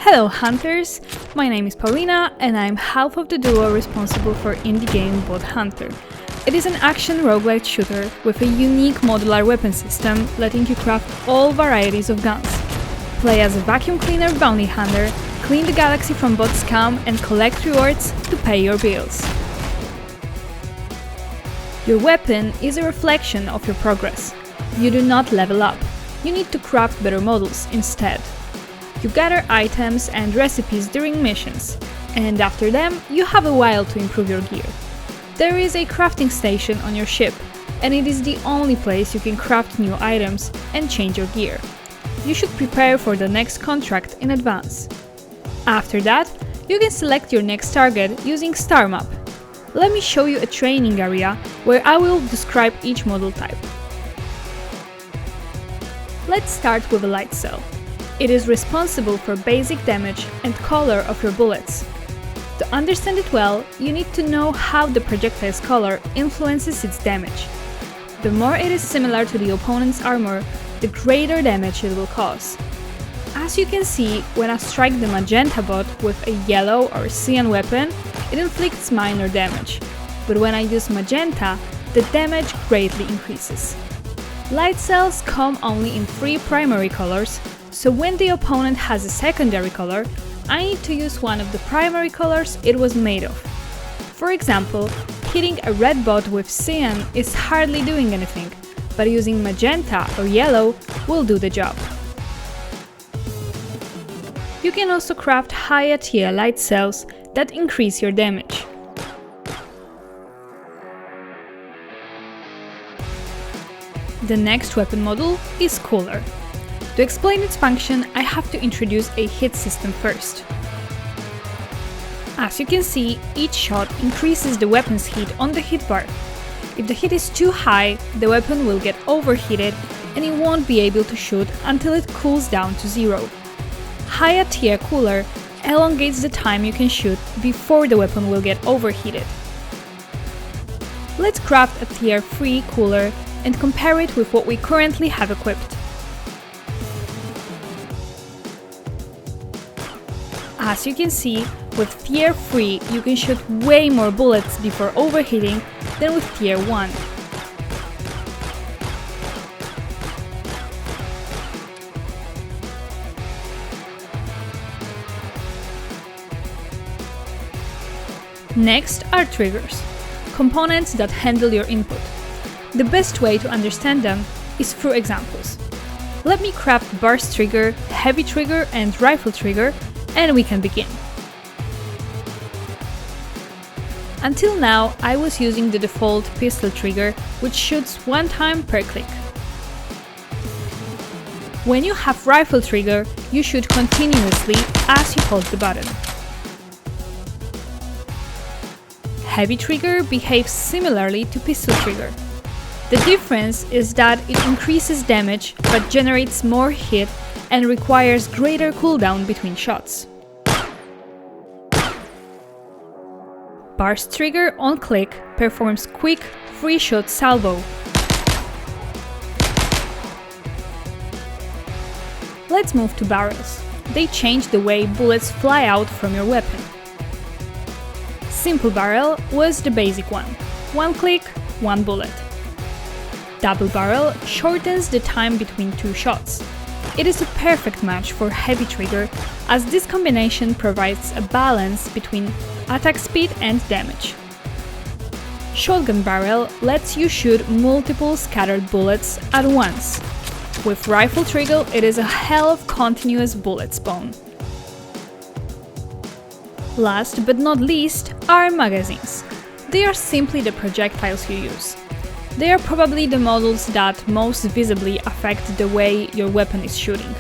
Hello Hunters! My name is Paulina and I'm half of the duo responsible for indie game Bot Hunter. It is an action roguelite shooter with a unique modular weapon system letting you craft all varieties of guns. Play as a vacuum cleaner bounty hunter, clean the galaxy from bot scum and collect rewards to pay your bills. Your weapon is a reflection of your progress. You do not level up. You need to craft better models instead. You gather items and recipes during missions, and after them, you have a while to improve your gear. There is a crafting station on your ship, and it is the only place you can craft new items and change your gear. You should prepare for the next contract in advance. After that, you can select your next target using Star Map. Let me show you a training area where I will describe each model type. Let's start with a Lightcell. It is responsible for basic damage and color of your bullets. To understand it well, you need to know how the projectile's color influences its damage. The more it is similar to the opponent's armor, the greater damage it will cause. As you can see, when I strike the magenta bot with a yellow or cyan weapon, it inflicts minor damage, but when I use magenta, the damage greatly increases. Lightcells come only in 3 primary colors, so when the opponent has a secondary color, I need to use one of the primary colors it was made of. For example, hitting a red bot with cyan is hardly doing anything, but using magenta or yellow will do the job. You can also craft higher tier Lightcells that increase your damage. The next weapon model is Cooler. To explain its function, I have to introduce a hit system first. As you can see, each shot increases the weapon's heat on the hit bar. If the hit is too high, the weapon will get overheated and it won't be able to shoot until it cools down to 0. Higher tier Cooler elongates the time you can shoot before the weapon will get overheated. Let's craft a tier 3 Cooler and compare it with what we currently have equipped. As you can see, with tier 3 you can shoot way more bullets before overheating than with tier 1. Next are triggers, components that handle your input. The best way to understand them is through examples. Let me craft burst trigger, heavy trigger and rifle trigger, and we can begin. Until now, I was using the default pistol trigger, which shoots 1 time per click. When you have rifle trigger, you shoot continuously as you hold the button. Heavy trigger behaves similarly to pistol trigger. The difference is that it increases damage but generates more hit and requires greater cooldown between shots. Burst trigger on click performs quick 3-shot salvo. Let's move to barrels. They change the way bullets fly out from your weapon. Simple barrel was the basic one. 1 click, 1 bullet. Double barrel shortens the time between 2 shots. It is a perfect match for heavy trigger, as this combination provides a balance between attack speed and damage. Shotgun barrel lets you shoot multiple scattered bullets at once. With rifle trigger, it is a hell of continuous bullet spawn. Last but not least are magazines. They are simply the projectiles you use. They are probably the models that most visibly affect the way your weapon is shooting.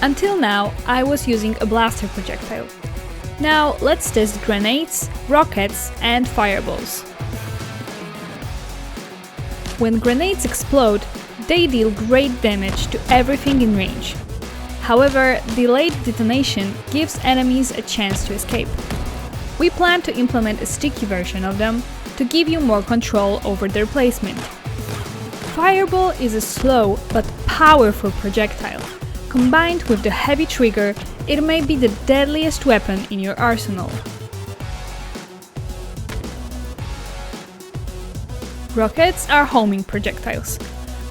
Until now, I was using a blaster projectile. Now let's test grenades, rockets and fireballs. When grenades explode, they deal great damage to everything in range. However, delayed detonation gives enemies a chance to escape. We plan to implement a sticky version of them to give you more control over their placement. Fireball is a slow but powerful projectile. Combined with the heavy trigger, it may be the deadliest weapon in your arsenal. Rockets are homing projectiles.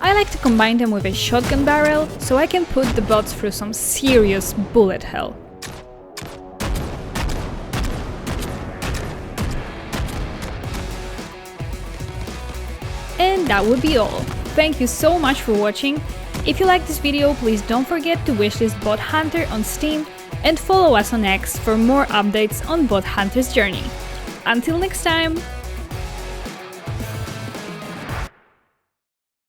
I like to combine them with a shotgun barrel, so I can put the bots through some serious bullet hell. And that would be all. Thank you so much for watching. If you like this video, please don't forget to wishlist Bot Hunter on Steam and follow us on X for more updates on Bot Hunter's journey. Until next time!